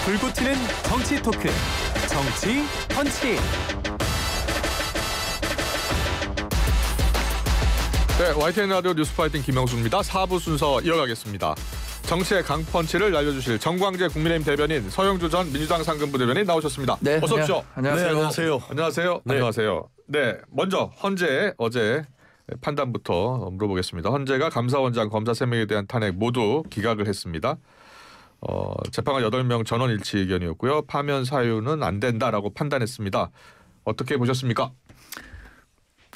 불고 튀는 정치 토크, 정치 펀치. 네, YTN 라디오 뉴스파이팅 김영수입니다. 4부 순서 이어가겠습니다. 정치의 강펀치를 날려주실 정광재 국민의힘 대변인, 서영주 전 민주당 상근부 대변인 나오셨습니다. 네, 어서 오십시오. 안녕하세요. 네, 안녕하세요. 안녕하세요. 네. 안녕하세요. 네, 먼저 헌재 어제 판단부터 물어보겠습니다. 헌재가 감사원장, 검사 3명에 대한 탄핵 모두 기각을 했습니다. 재판관 8명 전원 일치 의견이었고요. 파면 사유는 안 된다라고 판단했습니다. 어떻게 보셨습니까?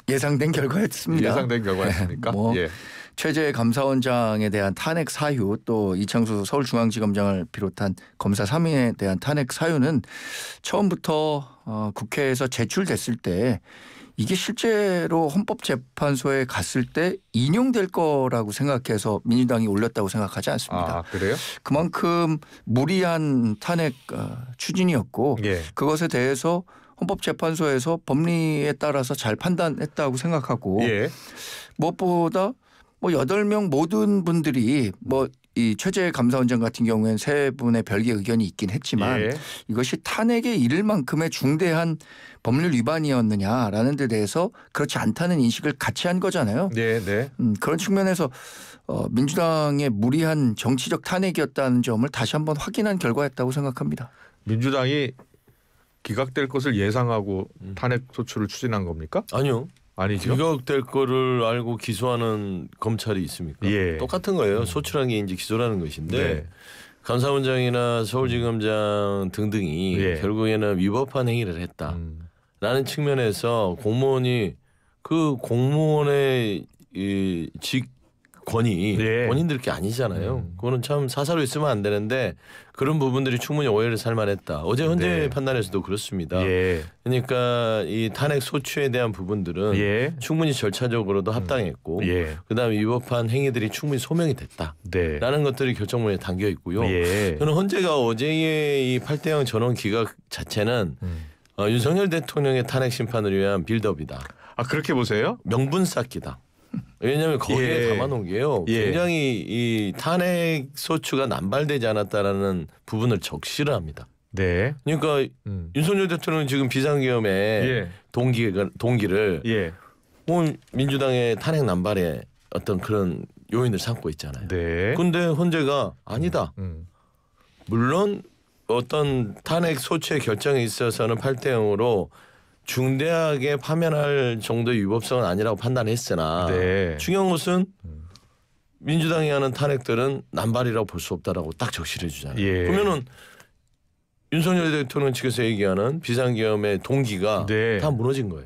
예상된 결과였습니다. 예상된 결과였습니까? 예. 최재 감사원장에 대한 탄핵 사유, 또 이창수 서울중앙지검장을 비롯한 검사 3인에 대한 탄핵 사유는 처음부터 국회에서 제출됐을 때 이게 실제로 헌법재판소에 갔을 때 인용될 거라고 생각해서 민주당이 올렸다고 생각하지 않습니다. 아, 그래요? 그만큼 무리한 탄핵 추진이었고, 예. 그것에 대해서 헌법재판소에서 법리에 따라서 잘 판단했다고 생각하고, 예. 무엇보다 8명 모든 분들이 이 최재 감사원장 같은 경우에는 3분의 별개 의견이 있긴 했지만, 예. 이것이 탄핵에 이를 만큼의 중대한 법률 위반이었느냐라는 데 대해서 그렇지 않다는 인식을 같이 한 거잖아요. 네, 네. 그런 측면에서 민주당의 무리한 정치적 탄핵이었다는 점을 다시 한번 확인한 결과였다고 생각합니다. 민주당이 기각될 것을 예상하고 탄핵 소추를 추진한 겁니까? 아니요. 아니죠. 기각될 거를 알고 기소하는 검찰이 있습니까? 예. 똑같은 거예요. 소추라는 게 이제 기소라는 것인데, 네. 감사원장이나 서울지검장 등등이 예. 결국에는 위법한 행위를 했다라는 측면에서 공무원이 그 공무원의 이 직권이 예. 본인들 게 아니잖아요. 그거는 참 사사로 있으면 안 되는데 그런 부분들이 충분히 오해를 살만했다. 어제 헌재 네. 판단에서도 그렇습니다. 예. 그러니까 이 탄핵 소추에 대한 부분들은 예. 충분히 절차적으로도 합당했고, 예. 그다음에 위법한 행위들이 충분히 소명이 네. 됐다라는 것들이 결정문에 담겨 있고요. 예. 저는 헌재가 어제의 이 8대0 전원 기각 자체는 윤석열 대통령의 탄핵 심판을 위한 빌드업이다. 아, 그렇게 보세요? 명분 쌓기다. 왜냐하면 거기에 예. 담아놓은 게요. 예. 굉장히 이 탄핵 소추가 남발되지 않았다라는 부분을 적시를 합니다. 네. 그러니까 윤석열 대통령은 지금 비상계엄의 예. 동기를 예. 민주당의 탄핵 남발의 어떤 그런 요인을 삼고 있잖아요. 네. 근데 헌재가 아니다. 물론 어떤 탄핵 소추의 결정에 있어서는 8대0으로 중대하게 파면할 정도의 위법성은 아니라고 판단했으나, 네. 중요한 것은 민주당이 하는 탄핵들은 남발이라고 볼 수 없다라고 딱 적시를 해주잖아요. 예. 그러면은 윤석열 대통령 측에서 얘기하는 비상계엄의 동기가 네. 다 무너진 거예요.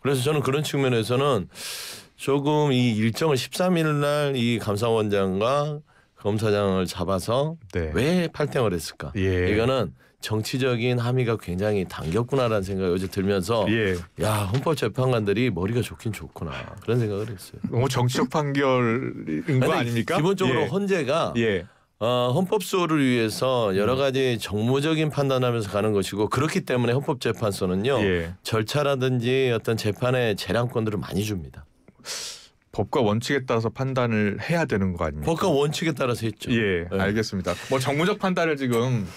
그래서 저는 그런 측면에서는 조금 이 일정을 13일 날 이 감사원장과 검사장을 잡아서 네. 왜 8대0을 했을까? 예. 이거는 정치적인 함의가 굉장히 당겼구나라는 생각이 어제 들면서, 예. 야, 헌법재판관들이 머리가 좋긴 좋구나, 그런 생각을 했어요. 뭐 정치적 판결인 거 아닙니까? 기본적으로 예. 헌재가 예. 헌법 수호를 위해서 여러 가지 정무적인 판단하면서 가는 것이고, 그렇기 때문에 헌법재판소는요, 예. 절차라든지 어떤 재판의 재량권들을 많이 줍니다. 법과 원칙에 따라서 판단을 해야 되는 거 아닙니까? 법과 원칙에 따라서 했죠. 예, 네. 알겠습니다. 뭐 정무적 판단을 지금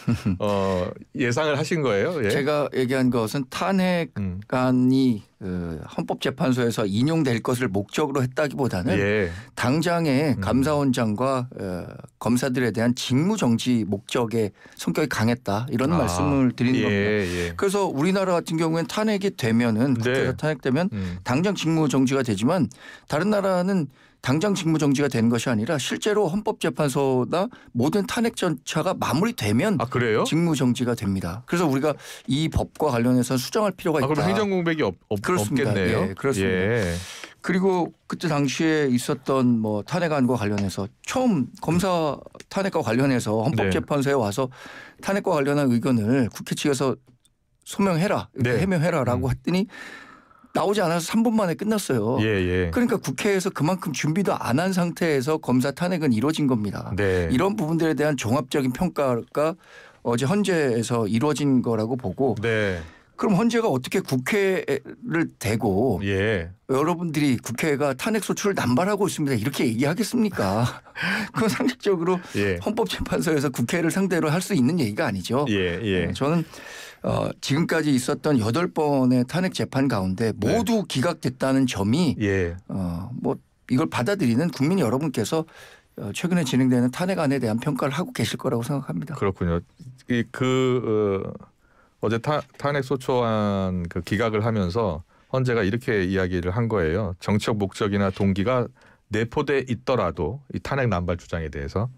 예상을 하신 거예요? 예. 제가 얘기한 것은 탄핵안이 헌법재판소에서 인용될 것을 목적으로 했다기보다는 예. 당장의 감사원장과 검사들에 대한 직무정지 목적의 성격이 강했다, 이런 말씀을 드리는 겁니다. 예. 그래서 우리나라 같은 경우에는 탄핵이 되면은, 국회에서 네. 탄핵되면 당장 직무정지가 되지만, 다른 나라는 당장 직무정지가 되는 것이 아니라 실제로 헌법재판소나 모든 탄핵 절차가 마무리되면 아, 그래요? 직무정지가 됩니다. 그래서 우리가 이 법과 관련해서 수정할 필요가 있다. 그럼 행정공백이 그렇습니다. 없겠네요. 예, 그렇습니다. 예. 그리고 그때 당시에 있었던 탄핵안과 관련해서 처음 검사 탄핵과 관련해서 헌법재판소에 와서 탄핵과 관련한 의견을 국회 측에서 소명해라, 네. 해명해라라고 했더니 나오지 않아서 3분 만에 끝났어요. 예. 그러니까 국회에서 그만큼 준비도 안 한 상태에서 검사 탄핵은 이루어진 겁니다. 네. 이런 부분들에 대한 종합적인 평가가 어제 헌재에서 이루어진 거라고 보고, 네. 그럼 헌재가 어떻게 국회를 대고 예. 여러분들이 국회가 탄핵 소추를 남발하고 있습니다. 이렇게 얘기하겠습니까? 그건 상식적으로 예. 헌법재판소에서 국회를 상대로 할 수 있는 얘기가 아니죠. 예. 예. 저는 지금까지 있었던 8번의 탄핵 재판 가운데 모두 기각됐다는 점이 예. 뭐 이걸 받아들이는 국민 여러분께서 최근에 진행되는 탄핵안에 대한 평가를 하고 계실 거라고 생각합니다. 그렇군요. 어제 탄핵 소추안 그 기각을 하면서 헌재가 이렇게 이야기를 한 거예요. 정치적 목적이나 동기가 내포돼 있더라도 이 탄핵 남발 주장에 대해서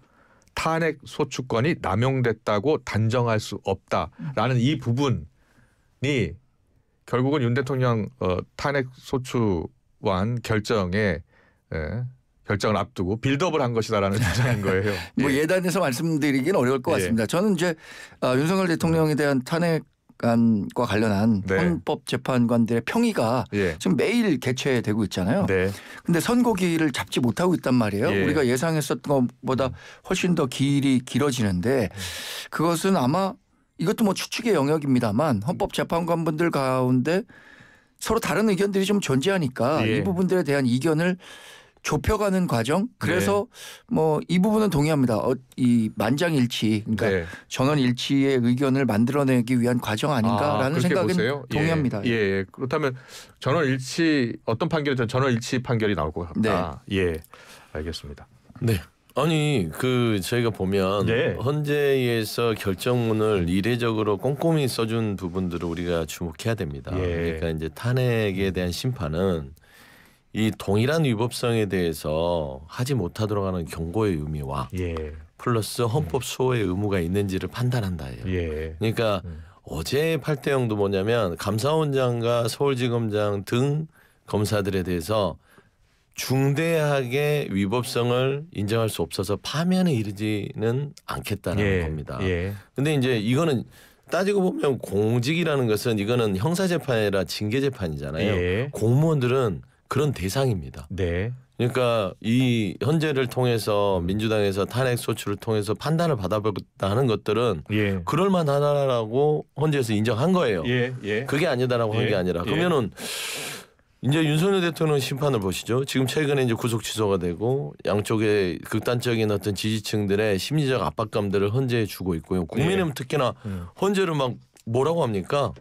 탄핵 소추권이 남용됐다고 단정할 수 없다라는 이 부분이 결국은 윤 대통령 탄핵 소추안 결정에 결정을 앞두고 빌드업을 한 것이다라는 주장인 거예요. 뭐 예단해서 말씀드리긴 어려울 것 같습니다. 저는 이제 윤석열 대통령에 대한 탄핵안과 관련한 헌법재판관들의 평의가 지금 매일 개최되고 있잖아요. 그런데 선고기일을 잡지 못하고 있단 말이에요. 우리가 예상했었던 것보다 훨씬 더 기일이 길어지는데 그것은 아마 이것도 뭐 추측의 영역입니다만 헌법재판관분들 가운데 서로 다른 의견들이 좀 존재하니까 이 부분들에 대한 이견을 좁혀가는 과정. 그래서 뭐 이 부분은 동의합니다. 이 만장일치, 그러니까 전원일치의 의견을 만들어내기 위한 과정 아닌가라는 생각은 보세요? 동의합니다. 예. 그렇다면 전원일치 어떤 판결이든 전원일치 판결이 나올 것 같다. 예, 알겠습니다. 네. 아니 저희가 보면 헌재에서 결정문을 이례적으로 꼼꼼히 써준 부분들을 우리가 주목해야 됩니다. 그러니까 이제 탄핵에 대한 심판은 이 동일한 위법성에 대해서 하지 못하도록 하는 경고의 의미와 플러스 헌법 수호의 의무가 있는지를 판단한다예요. 그러니까 어제 8대0도 뭐냐면 감사원장과 서울지검장 등 검사들에 대해서 중대하게 위법성을 인정할 수 없어서 파면에 이르지는 않겠다는 겁니다. 근데 이제 이거는 따지고 보면 공직이라는 것은 이거는 형사재판이 아니라 징계재판이잖아요. 공무원들은 그런 대상입니다. 그러니까 이 헌재를 통해서 민주당에서 탄핵 소추를 통해서 판단을 받아보겠다 하는 것들은 그럴만하다라고 헌재에서 인정한 거예요. 그게 아니다라고 한 게 아니라 그러면은 이제 윤석열 대통령 심판을 보시죠. 지금 최근에 이제 구속 취소가 되고 양쪽의 극단적인 어떤 지지층들의 심리적 압박감들을 헌재에 주고 있고요. 국민의힘 특히나 헌재를 막 뭐라고 합니까?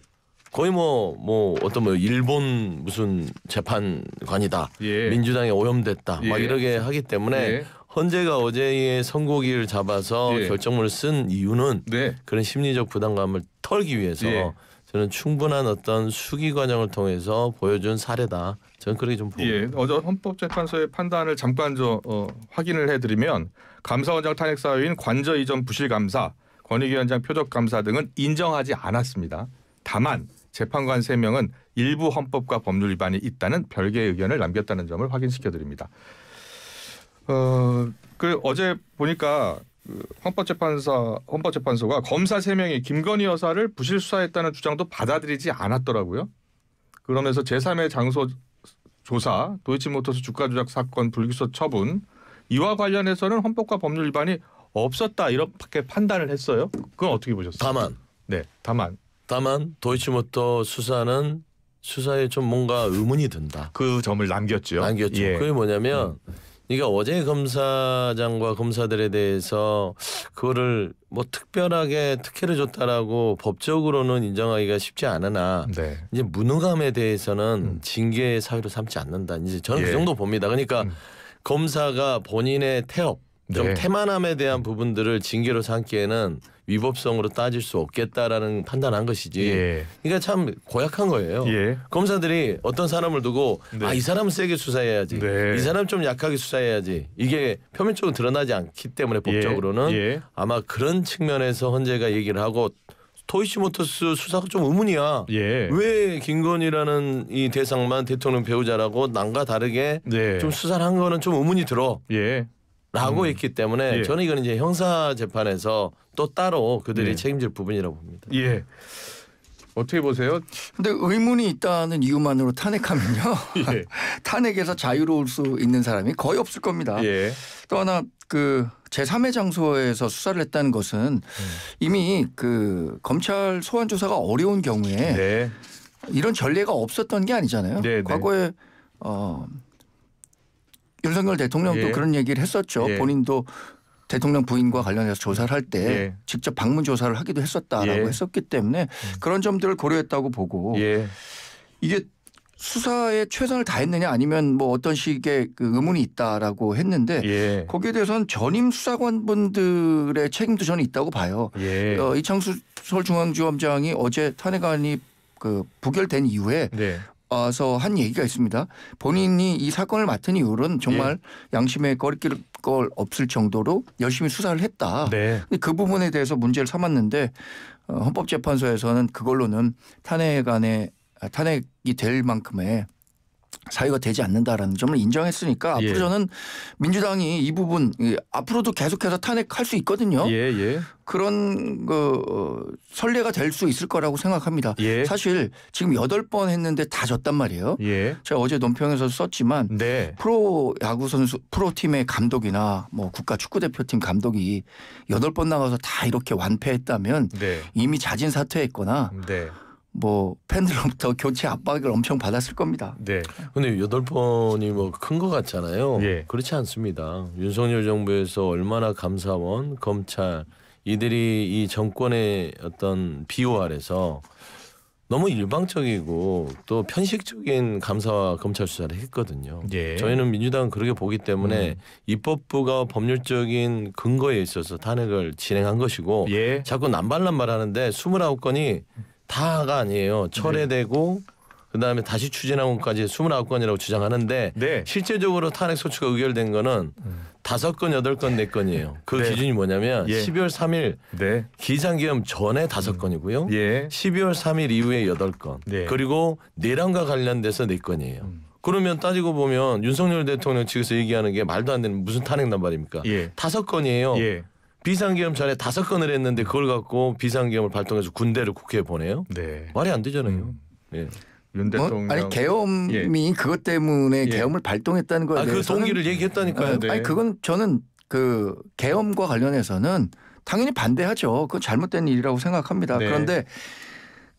거의 뭐 일본 무슨 재판관이다. 민주당에 오염됐다. 막 이렇게 하기 때문에 헌재가 어제의 선고기를 잡아서 결정문을 쓴 이유는 그런 심리적 부담감을 털기 위해서 저는 충분한 어떤 수기 과정을 통해서 보여준 사례다. 저는 그렇게 좀 봅니다. 어제 헌법재판소의 판단을 잠깐 확인을 해드리면 감사원장 탄핵 사유인 관저 이전 부실감사, 권익위원장 표적감사 등은 인정하지 않았습니다. 다만 재판관 3명은 일부 헌법과 법률 위반이 있다는 별개의 의견을 남겼다는 점을 확인시켜드립니다. 어제 보니까 헌법재판소가 검사 3명이 김건희 여사를 부실 수사했다는 주장도 받아들이지 않았더라고요. 그러면서 제3의 장소 조사, 도이치모터스 주가 조작 사건 불기소 처분 이와 관련해서는 헌법과 법률 위반이 없었다 이렇게 판단을 했어요. 그건 어떻게 보셨어요? 다만 도이치모터 수사는 수사에 좀 뭔가 의문이 든다. 그 점을 남겼죠. 그게 뭐냐면 그러니까 어제 검사장과 검사들에 대해서 그거를 뭐 특별하게 특혜를 줬다라고 법적으로는 인정하기가 쉽지 않으나 이제 무능함에 대해서는 징계 사유로 삼지 않는다. 이제 저는 그 정도 봅니다. 그러니까 검사가 본인의 태업, 좀 태만함에 대한 부분들을 징계로 삼기에는 위법성으로 따질 수 없겠다라는 판단한 것이지. 그러니까 참 고약한 거예요. 검사들이 어떤 사람을 두고 이 사람은 세게 수사해야지. 이 사람 좀 약하게 수사해야지. 이게 표면적으로 드러나지 않기 때문에 법적으로는 아마 그런 측면에서 헌재가 얘기를 하고 도이치모터스 수사가 좀 의문이야. 왜 김건희라는 이 대상만 대통령 배우자라고 남과 다르게 좀 수사를 한 거는 좀 의문이 들어. 라고 했기 때문에 저는 이건 이제 형사 재판에서 또 따로 그들이 책임질 부분이라고 봅니다. 어떻게 보세요? 근데 의문이 있다는 이유만으로 탄핵하면요. 탄핵에서 자유로울 수 있는 사람이 거의 없을 겁니다. 또 하나 그 제3의 장소에서 수사를 했다는 것은 이미 그 검찰 소환 조사가 어려운 경우에 네. 이런 전례가 없었던 게 아니잖아요. 네, 네. 과거에 윤석열 대통령도 예. 그런 얘기를 했었죠. 예. 본인도 대통령 부인과 관련해서 조사를 할 때 예. 직접 방문 조사를 하기도 했었다라고 예. 했었기 때문에 그런 점들을 고려했다고 보고 예. 이게 수사에 최선을 다했느냐 아니면 뭐 어떤 식의 그 의문이 있다라고 했는데 예. 거기에 대해서는 전임 수사관분들의 책임도 저는 있다고 봐요. 예. 이창수 서울중앙지검장이 어제 탄핵안이 그 부결된 이후에 네. 와서 한 얘기가 있습니다. 본인이 이 사건을 맡은 이유는 정말 양심에 거리낄 걸 없을 정도로 열심히 수사를 했다. 네. 근데 그 부분에 대해서 문제를 삼았는데 헌법재판소에서는 그걸로는 탄핵이 될 만큼의 사유가 되지 않는다라는 점을 인정했으니까 예. 앞으로 저는 민주당이 이 부분 앞으로도 계속해서 탄핵할 수 있거든요. 예. 그런 선례가 될 수 있을 거라고 생각합니다. 예. 사실 지금 8번 했는데 다 졌단 말이에요. 예. 제가 어제 논평에서 썼지만 네. 프로 야구 선수 프로팀의 감독이나 뭐 국가 축구대표팀 감독이 8번 나가서 다 이렇게 완패했다면 네. 이미 자진 사퇴했거나 네. 뭐 팬들로부터 교체 압박을 엄청 받았을 겁니다. 네. 근데 8번이 뭐 큰 것 같잖아요. 예. 그렇지 않습니다. 윤석열 정부에서 얼마나 감사원, 검찰 이들이 이 정권의 어떤 비호 아래서 너무 일방적이고 또 편식적인 감사와 검찰 수사를 했거든요. 예. 저희는 민주당은 그렇게 보기 때문에 입법부가 법률적인 근거에 있어서 탄핵을 진행한 것이고 예. 자꾸 남발하는데 29건이 다가 아니에요. 철회되고 그다음에 다시 추진한 것까지 29건이라고 주장하는데 네. 실제적으로 탄핵 소추가 의결된 거는 5건, 8건, 4건이에요. 그 네. 기준이 뭐냐면 예. 12월 3일 네. 기상기염 전에 5건이고요. 예. 12월 3일 이후에 8건. 네. 그리고 내란과 관련돼서 4건이에요. 그러면 따지고 보면 윤석열 대통령 측에서 얘기하는 게 말도 안 되는 무슨 탄핵 남발입니까? 예. 5건이에요. 예. 비상계엄 전에 5건을 했는데 그걸 갖고 비상계엄을 발동해서 군대를 국회에 보내요? 네. 말이 안 되잖아요. 예. 윤 대통령. 아니 계엄이 그것 때문에 예. 계엄을 발동했다는 거에 그 대해서는 동기를 얘기했다니까요. 네. 아니 그건 저는 그 계엄과 관련해서는 당연히 반대하죠. 그건 잘못된 일이라고 생각합니다. 네. 그런데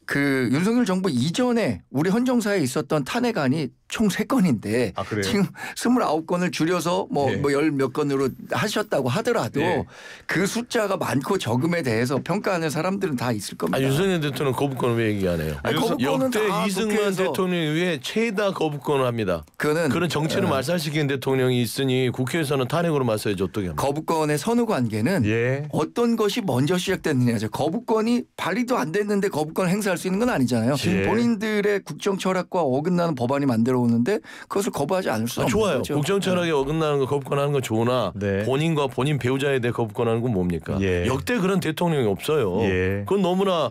그 윤석열 정부 이전에 우리 헌정사에 있었던 탄핵안이 총 3건인데 아, 그래요? 지금 29건을 줄여서 뭐 예. 열 몇 건으로 하셨다고 하더라도 예. 그 숫자가 많고 적음에 대해서 평가하는 사람들은 다 있을 겁니다. 윤석열 대통령 거부권을 왜 얘기 안 해요? 아니, 거부권은 역대 다 이승만 국회에서 대통령 이후에 최다 거부권을 합니다. 그거는 그런 정치를 말살시키는 대통령이 있으니 국회에서는 탄핵으로 맞서야지 어떻게 합니까? 거부권의 선후 관계는 예. 어떤 것이 먼저 시작됐느냐죠. 거부권이 발의도 안 됐는데 거부권을 행사할 수 있는 건 아니잖아요. 예. 본인들의 국정 철학과 어긋나는 법안이 만들어 오는데 그것을 거부하지 않을 수 없는 좋아요. 거죠. 국정 철학에 어긋나는 거 거부권하는 건 좋으나 네. 본인과 본인 배우자에 대해 거부권하는 건 뭡니까? 예. 역대 그런 대통령이 없어요. 예. 그건 너무나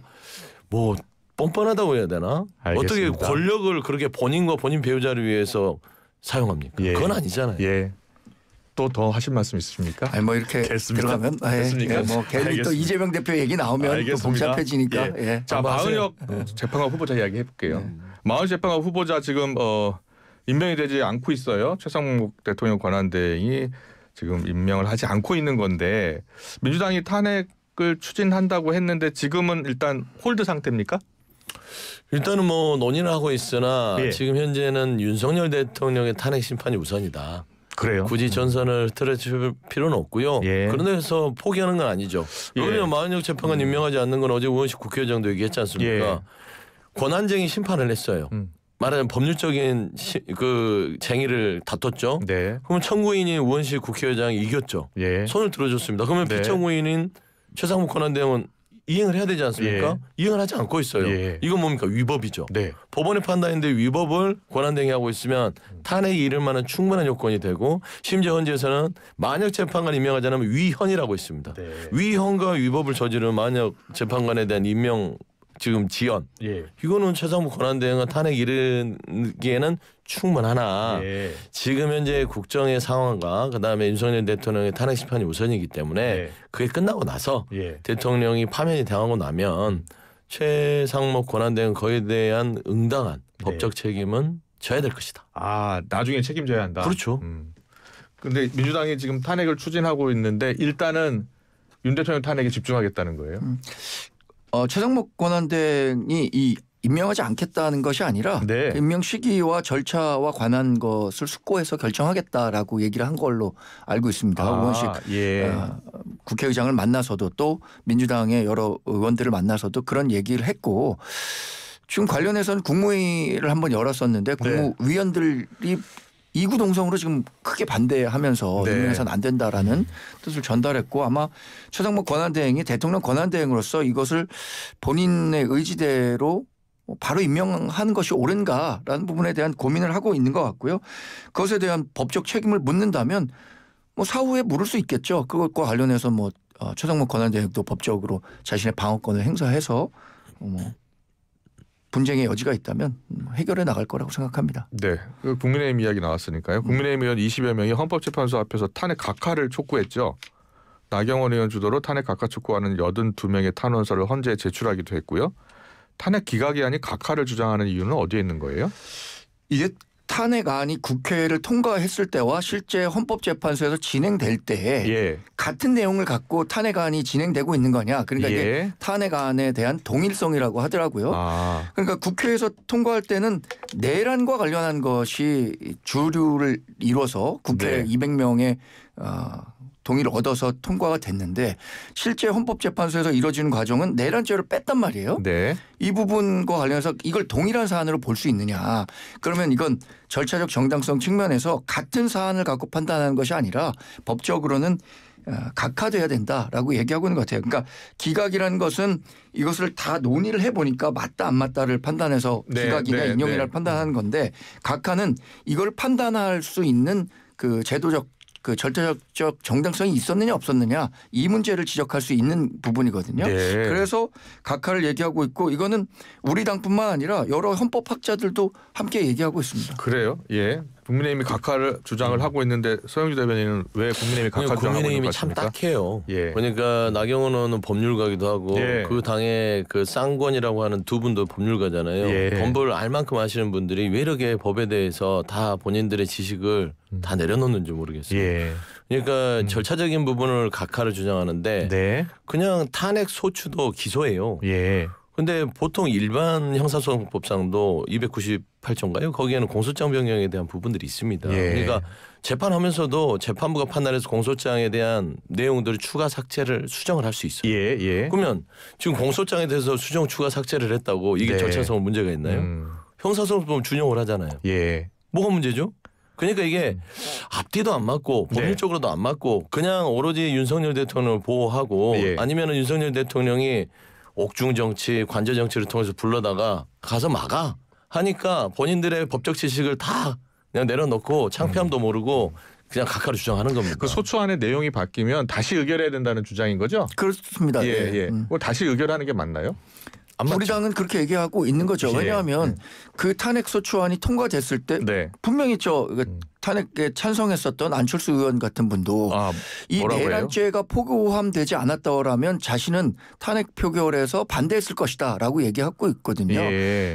뭐 뻔뻔하다고 해야 되나? 알겠습니다. 어떻게 권력을 그렇게 본인과 본인 배우자를 위해서 사용합니까? 예. 그건 아니잖아요. 예. 또 더 하실 말씀 있으십니까? 아니 뭐 이렇게 됐습니까? 들어가면 됐습니까? 뭐 괜히 또 알겠습니다. 이재명 대표 얘기 나오면 또 알겠습니다. 복잡해지니까. 예. 예. 자, 한번 하세요. 마은혁 재판관 후보자 이야기 해볼게요. 마은혁 재판관 후보자 지금 임명이 되지 않고 있어요. 최상목 대통령 권한대행이 지금 임명을 하지 않고 있는 건데 민주당이 탄핵을 추진한다고 했는데 지금은 일단 홀드 상태입니까? 일단은 뭐 논의를 하고 있으나 예. 지금 현재는 윤석열 대통령의 탄핵 심판이 우선이다. 그래요. 굳이 전선을 틀어줄 필요는 없고요. 예. 그런 데서 포기하는 건 아니죠. 예. 그러면 마은혁 재판관 임명하지 않는 건 어제 우원식 국회의장도 얘기했지 않습니까? 예. 권한쟁의 심판을 했어요. 말하자면 법률적인 그 쟁의를 다퉜죠. 네. 그러면 청구인인 우원식 국회의장이 이겼죠. 예. 손을 들어줬습니다. 그러면 네. 피청구인인 최상목 권한대행은 이행을 해야 되지 않습니까? 예. 이행을 하지 않고 있어요. 예. 이건 뭡니까? 위법이죠. 네. 법원의 판단인데 위법을 권한대행이 하고 있으면 탄핵이 이를 만한 충분한 요건이 되고 심지어 현재에서는 만약 재판관 임명하지 않으면 위헌이라고 있습니다. 네. 위헌과 위법을 저지른 만약 재판관에 대한 임명 지금 지연 예. 이거는 최상목 권한대행은 탄핵 이르기에는 충분하나 예. 지금 현재 국정의 상황과 그다음에 윤석열 대통령의 탄핵 심판이 우선이기 때문에 예. 그게 끝나고 나서 예. 대통령이 파면이 당하고 나면 최상목 권한대행 거에 대한 응당한 네. 법적 책임은 져야 될 것이다. 아, 나중에 책임져야 한다. 그렇죠. 근데 민주당이 지금 탄핵을 추진하고 있는데 일단은 윤 대통령 탄핵에 집중하겠다는 거예요. 최상목 권한대행이 임명하지 않겠다는 것이 아니라 네. 그 임명 시기와 절차와 관한 것을 숙고해서 결정하겠다라고 얘기를 한 걸로 알고 있습니다. 의원식 국회의장을 만나서도 또 민주당의 여러 의원들을 만나서도 그런 얘기를 했고 지금 관련해서는 국무회의를 한번 열었었는데 국무위원들이 이구동성으로 지금 크게 반대하면서 임명해서는 안 된다라는 뜻을 전달했고 아마 최상목 권한대행이 대통령 권한대행으로서 이것을 본인의 의지대로 바로 임명하는 것이 옳은가라는 부분에 대한 고민을 하고 있는 것 같고요. 그것에 대한 법적 책임을 묻는다면 사후에 물을 수 있겠죠. 그것과 관련해서 최상목 권한대행도 법적으로 자신의 방어권을 행사해서 분쟁의 여지가 있다면 해결해 나갈 거라고 생각합니다. 네, 국민의힘 이야기 나왔으니까요. 국민의힘 의원 20여 명이 헌법재판소 앞에서 탄핵 각하를 촉구했죠. 나경원 의원 주도로 탄핵 각하 촉구하는 82명의 탄원서를 헌재에 제출하기도 했고요. 탄핵 기각이 각하를 주장하는 이유는 어디에 있는 거예요? 이게 탄핵안이 국회를 통과했을 때와 실제 헌법재판소에서 진행될 때 같은 내용을 갖고 탄핵안이 진행되고 있는 거냐. 그러니까 이게 탄핵안에 대한 동일성이라고 하더라고요. 그러니까 국회에서 통과할 때는 내란과 관련한 것이 주류를 이뤄서 국회 200명의 동의를 얻어서 통과가 됐는데 실제 헌법재판소에서 이루어지는 과정은 내란죄를 뺐단 말이에요. 이 부분과 관련해서 이걸 동일한 사안으로 볼 수 있느냐. 그러면 이건 절차적 정당성 측면에서 같은 사안을 갖고 판단하는 것이 아니라 법적으로는 각하돼야 된다라고 얘기하고 있는 것 같아요. 그러니까 기각이라는 것은 이것을 다 논의를 해보니까 맞다 안 맞다를 판단해서 기각이냐 인용이냐를 판단하는 건데 각하는 이걸 판단할 수 있는 그 제도적 그 절차적 정당성이 있었느냐 없었느냐 이 문제를 지적할 수 있는 부분이거든요. 그래서 각하를 얘기하고 있고 이거는 우리 당뿐만 아니라 여러 헌법학자들도 함께 얘기하고 있습니다. 그래요? 예. 국민의힘이 각하를 주장을 하고 있는데 서영주 대변인은 왜 국민의힘이 각하 주장하고 있는 것 같습니까? 국민의힘이 참 딱해요. 그러니까 나경원 의원은 법률가기도 하고 그 당의 그 쌍권이라고 하는 두 분도 법률가잖아요. 법을 알 만큼 아시는 분들이 왜 이렇게 법에 대해서 다 본인들의 지식을 다 내려놓는지 모르겠어요. 그러니까 절차적인 부분을 각하를 주장하는데 그냥 탄핵 소추도 기소예요. 근데 보통 일반 형사소송법상도 298조인가요? 거기에는 공소장 변경에 대한 부분들이 있습니다. 그러니까 재판하면서도 재판부가 판단해서 공소장에 대한 내용들을 추가 삭제를 수정을 할 수 있어요. 그러면 지금 공소장에 대해서 수정 추가 삭제를 했다고 이게 절차상 문제가 있나요? 형사소송법 준용을 하잖아요. 뭐가 문제죠? 그러니까 이게 앞뒤도 안 맞고 법률적으로도 안 맞고 그냥 오로지 윤석열 대통령을 보호하고 아니면은 윤석열 대통령이 옥중 정치, 관저 정치를 통해서 불러다가 가서 막아 하니까 본인들의 법적 지식을 다 그냥 내려놓고 창피함도 모르고 그냥 각하를 주장하는 겁니다. 그 소추안의 내용이 바뀌면 다시 의결해야 된다는 주장인 거죠? 그렇습니다. 그걸 다시 의결하는 게 맞나요? 우리 당은 그렇게 얘기하고 있는 거죠. 왜냐하면 그 탄핵 소추안이 통과됐을 때 분명히 탄핵에 찬성했었던 안철수 의원 같은 분도 이 내란죄가 포함되지 않았다면 자신은 탄핵 표결에서 반대했을 것이다라고 얘기하고 있거든요.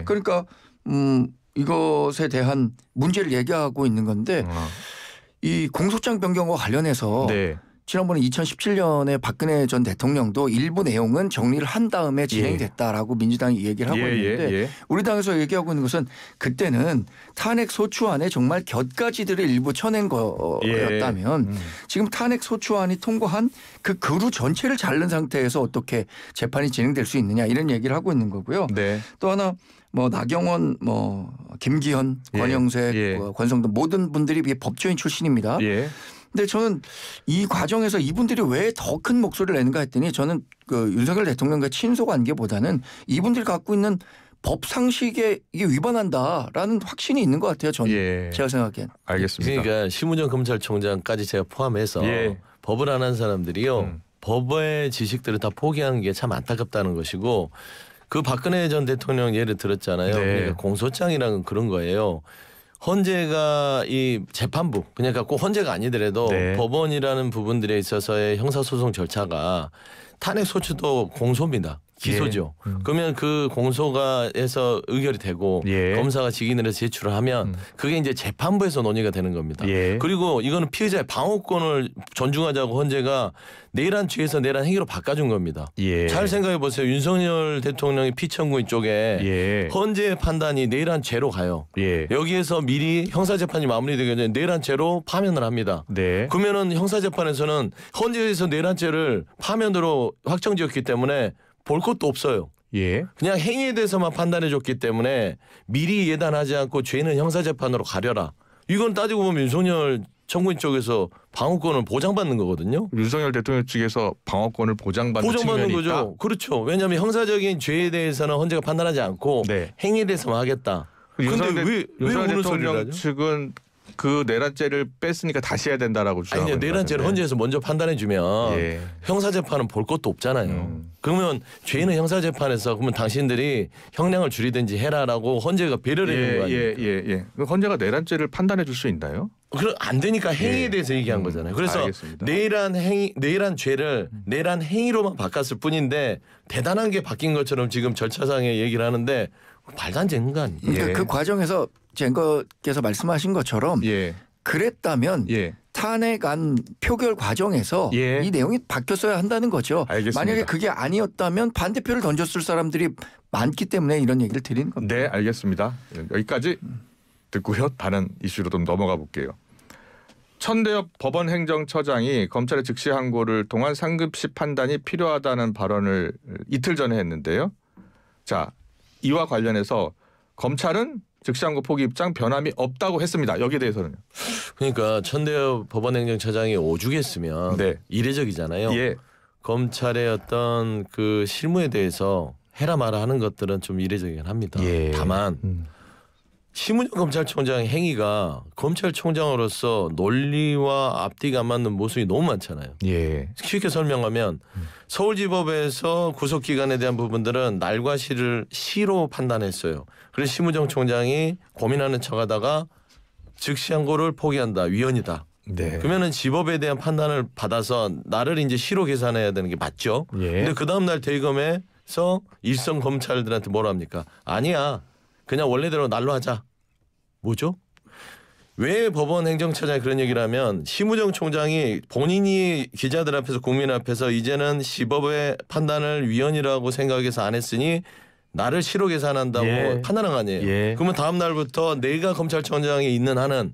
그러니까 이것에 대한 문제를 얘기하고 있는 건데 이 공소장 변경과 관련해서 지난번에 2017년에 박근혜 전 대통령도 일부 내용은 정리를 한 다음에 진행됐다라고 민주당이 얘기를 하고 있는데 우리 당에서 얘기하고 있는 것은 그때는 탄핵 소추안에 정말 곁가지들을 일부 쳐낸 거였다면 지금 탄핵 소추안이 통과한 그 그루 전체를 자른 상태에서 어떻게 재판이 진행될 수 있느냐 이런 얘기를 하고 있는 거고요. 또 하나 나경원, 김기현, 권영세, 권성동 모든 분들이 법조인 출신입니다. 근데 저는 이 과정에서 이분들이 왜 더 큰 목소리를 내는가 했더니 저는 그 윤석열 대통령과 친소 관계보다는 이분들이 갖고 있는 법 상식에 이게 위반한다라는 확신이 있는 것 같아요. 저는 제가 생각엔. 알겠습니다. 그러니까 심우정 검찰총장까지 제가 포함해서 법을 안 한 사람들이요. 법의 지식들을 다 포기한 게 참 안타깝다는 것이고 그 박근혜 전 대통령 예를 들었잖아요. 그러니까 공소장이라는 그런 거예요. 헌재가 이 재판부 그러니까 꼭 헌재가 아니더라도 법원이라는 부분들에 있어서의 형사소송 절차가 탄핵 소추도 공소입니다. 기소죠. 그러면 그 공소가 해서 의결이 되고 검사가 직인을 해서 제출을 하면 그게 이제 재판부에서 논의가 되는 겁니다. 그리고 이거는 피의자의 방어권을 존중하자고 헌재가 내란 죄에서 내란 행위로 바꿔준 겁니다. 잘 생각해 보세요. 윤석열 대통령이 피청구인 쪽에 헌재의 판단이 내란 죄로 가요. 여기에서 미리 형사재판이 마무리되기 전에 내란 죄로 파면을 합니다. 그러면은 형사재판에서는 헌재에서 내란 죄를 파면으로 확정지었기 때문에 볼 것도 없어요. 그냥 행위에 대해서만 판단해 줬기 때문에 미리 예단하지 않고 죄는 형사재판으로 가려라. 이건 따지고 보면 윤석열 청구인 쪽에서 방어권을 보장받는 거거든요. 윤석열 대통령 측에서 방어권을 보장받는 측면이 거죠. 있다? 그렇죠. 왜냐하면 형사적인 죄에 대해서는 헌재가 판단하지 않고 행위에 대해서만 하겠다. 그런데 왜 대통령 측은 그 내란죄를 뺐으니까 다시 해야 된다라고 주장하고 있는 내란죄를 헌재에서 먼저 판단해주면 형사재판은 볼 것도 없잖아요. 그러면 죄는 형사재판에서 그러면 당신들이 형량을 줄이든지 해라라고 헌재가 배려를 해준 거 아니에요. 헌재가 내란죄를 판단해 줄 수 있나요? 그럼 안 되니까 행위에 대해서 얘기한 거잖아요. 그래서 알겠습니다. 내란 죄를 내란 행위로만 바꿨을 뿐인데 대단한 게 바뀐 것처럼 지금 절차상의 얘기를 하는데 말도 안 되는 거 아니에요. 그러니까 그 과정에서 쟁거께서 말씀하신 것처럼 그랬다면 탄핵안 표결 과정에서 이 내용이 바뀌었어야 한다는 거죠. 알겠습니다. 만약에 그게 아니었다면 반대표를 던졌을 사람들이 많기 때문에 이런 얘기를 드리는 겁니다. 네, 알겠습니다. 여기까지 듣고요. 다른 이슈로 좀 넘어가 볼게요. 천대엽 법원행정처장이 검찰의 즉시 항고를 통한 상급시 판단이 필요하다는 발언을 이틀 전에 했는데요. 자, 이와 관련해서 검찰은 즉시항고 포기 입장 변함이 없다고 했습니다. 여기에 대해서는요. 그러니까 천대엽 법원행정처장이 오죽했으면 이례적이잖아요. 검찰의 어떤 그 실무에 대해서 해라 마라 하는 것들은 좀 이례적이긴 합니다. 다만 심은영 검찰총장의 행위가 검찰총장으로서 논리와 앞뒤가 안 맞는 모습이 너무 많잖아요. 쉽게 설명하면 서울지법에서 구속기간에 대한 부분들은 날과 시를 시로 판단했어요. 그래서 심은영 총장이 고민하는 척하다가 즉시항고를 포기한다. 위헌이다. 그러면은 지법에 대한 판단을 받아서 날을 이제 시로 계산해야 되는 게 맞죠. 근데 그 다음 날 대검에서 일선 검찰들한테 뭐라 합니까? 아니야. 그냥 원래대로 날로 하자. 뭐죠? 왜 법원 행정처장이 그런 얘기를 하면 심우정 총장이 본인이 기자들 앞에서 국민 앞에서 이제는 시법의 판단을 위헌이라고 생각해서 안 했으니 나를 시로 계산한다고 판단한 거 아니에요. 그러면 다음 날부터 내가 검찰총장에 있는 한은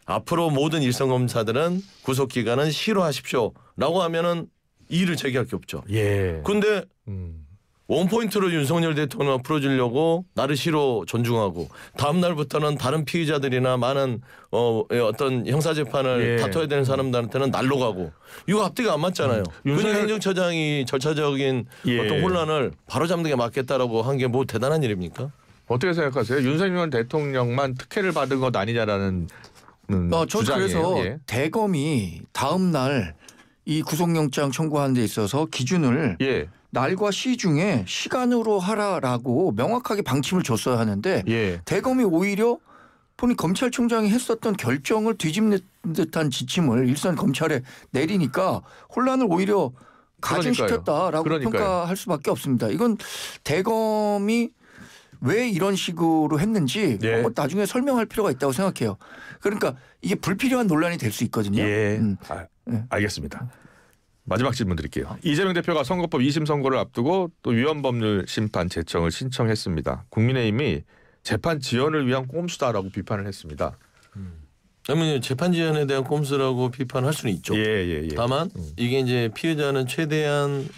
앞으로 모든 일선 검사들은 구속기간은 시로 하십시오라고 하면은 이의를 제기할 게 없죠. 근데 원포인트로 윤석열 대통령을 풀어주려고 나를 시로 존중하고 다음 날부터는 다른 피의자들이나 많은 어떤 형사재판을 다퉈야 되는 사람들한테는 날로 가고 이거 앞뒤가 안 맞잖아요. 윤석열 행정처장이 절차적인 어떤 혼란을 바로잡는 게 맞겠다라고 한 게 뭐 대단한 일입니까? 어떻게 생각하세요? 윤석열 대통령만 특혜를 받은 것 아니냐라는 주장이에요. 그래서 대검이 다음 날 이 구속영장 청구하는 데 있어서 기준을 날과 시 중에 시간으로 하라라고 명확하게 방침을 줬어야 하는데 대검이 오히려 본인 검찰총장이 했었던 결정을 뒤집는 듯한 지침을 일선 검찰에 내리니까 혼란을 오히려 가중시켰다라고 평가할 수밖에 없습니다. 이건 대검이 왜 이런 식으로 했는지 나중에 설명할 필요가 있다고 생각해요. 그러니까 이게 불필요한 논란이 될 수 있거든요. 알겠습니다. 마지막 질문 드릴게요. 이재명 대표가 선거법 2심 선고를 앞두고 또 위헌법률 심판 제청을 신청했습니다. 국민의힘이 재판 지연을 위한 꼼수다라고 비판을 했습니다. 그러면 재판 지연에 대한 꼼수라고 비판할 수는 있죠. 다만 이게 이제 피해자는 최대한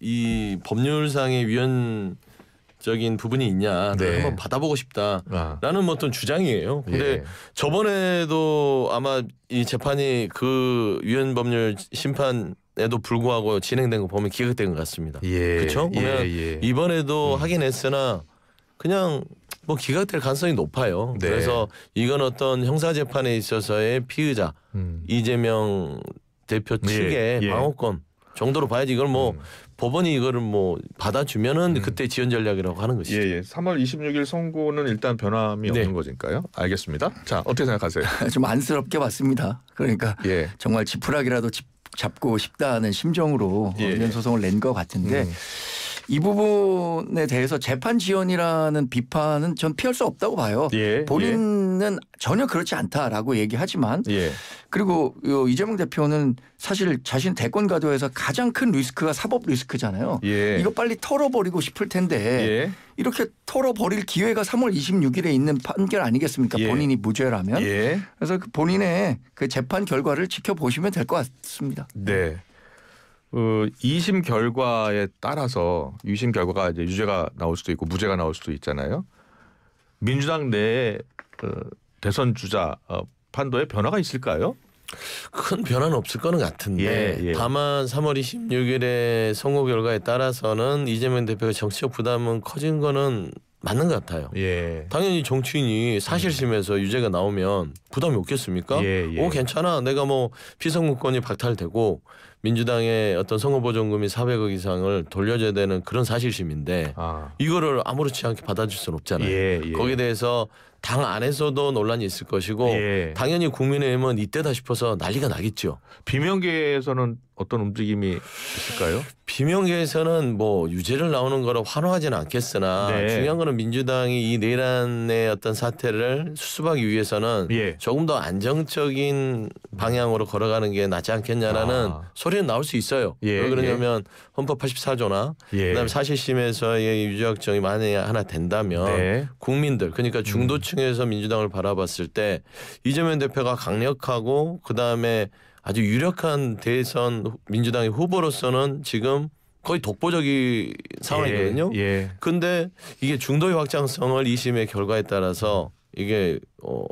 이 법률상의 위헌적인 부분이 있냐 한번 받아보고 싶다라는 뭐 어떤 주장이에요. 근데 저번에도 아마 이 재판이 그 위헌법률 심판에도 불구하고 진행된 거 보면 기각된 것 같습니다. 그렇죠? 그러면 이번에도 하긴 했으나 그냥 뭐 기각될 가능성이 높아요. 그래서 이건 어떤 형사재판에 있어서의 피의자 이재명 대표 측의 방어권 정도로 봐야지. 이걸 뭐 법원이 이거를 뭐 받아주면은 그때 지연 전략이라고 하는 것이죠. 3월 26일 선고는 일단 변함이 없는 거니까요. 알겠습니다. 자, 어떻게 생각하세요? 좀 안쓰럽게 봤습니다. 그러니까 정말 지푸라기라도 잡고 싶다는 심정으로 이런 소송을 낸 것 같은데 이 부분에 대해서 재판 지연이라는 비판은 전 피할 수 없다고 봐요. 예, 본인은 전혀 그렇지 않다라고 얘기하지만 예. 그리고 이재명 대표는 사실 자신 대권 가도에서 가장 큰 리스크가 사법 리스크잖아요. 예. 이거 빨리 털어버리고 싶을 텐데 예. 이렇게 털어버릴 기회가 3월 26일에 있는 판결 아니겠습니까? 예. 본인이 무죄라면. 예. 그래서 그 본인의 그 재판 결과를 지켜보시면 될 것 같습니다. 네. 2심 결과에 따라서 2심 결과가 이제 유죄가 나올 수도 있고 무죄가 나올 수도 있잖아요. 민주당 내에 대선 주자 판도에 변화가 있을까요? 큰 변화는 없을 거는 같은데 예. 다만 3월 26일의 선거 결과에 따라서는 이재명 대표가 정치적 부담은 커진 거는 맞는 것 같아요. 예. 당연히 정치인이 사실심에서 유죄가 나오면 부담이 없겠습니까? 예. 괜찮아. 내가 뭐 피선거권이 박탈되고 민주당의 어떤 선거보전금이 400억 이상을 돌려줘야 되는 그런 사실심인데 이거를 아무렇지 않게 받아줄 수는 없잖아요. 예. 거기에 대해서 당 안에서도 논란이 있을 것이고 예. 당연히 국민의힘은 이때다 싶어서 난리가 나겠죠. 비명계에서는 어떤 움직임이 있을까요? 비명계에서는 뭐 유죄를 나오는 거로 환호하지는 않겠으나 네. 중요한 거는 민주당이 이 내란의 어떤 사태를 수습하기 위해서는 예. 조금 더 안정적인 방향으로 걸어가는 게 낫지 않겠냐라는 소리는 나올 수 있어요. 예. 왜 그러냐면 헌법 84조나 그다음에 사실심에서의 유죄 확정이 만약에 하나 된다면 네. 국민들 그러니까 중도층에서 민주당을 바라봤을 때 이재명 대표가 강력하고 그다음에 아주 유력한 대선 민주당의 후보로서는 지금 거의 독보적인 상황이거든요. 그런데 이게 중도의 확장성을 2심의 결과에 따라서 이게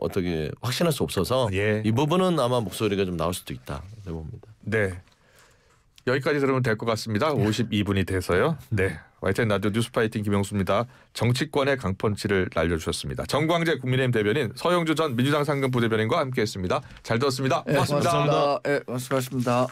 어떻게 확신할 수 없어서 이 부분은 아마 목소리가 좀 나올 수도 있다 봅니다. 네. 여기까지 들으면 될 것 같습니다. 52분이 돼서요. 네. YTN 라디오 뉴스파이팅 김영수입니다. 정치권의 강펀치를 날려주셨습니다. 정광재 국민의힘 대변인, 서영주 전 민주당 상근 부대변인과 함께했습니다. 잘 들었습니다. 고맙습니다. 고맙습니다. 네, 고맙습니다.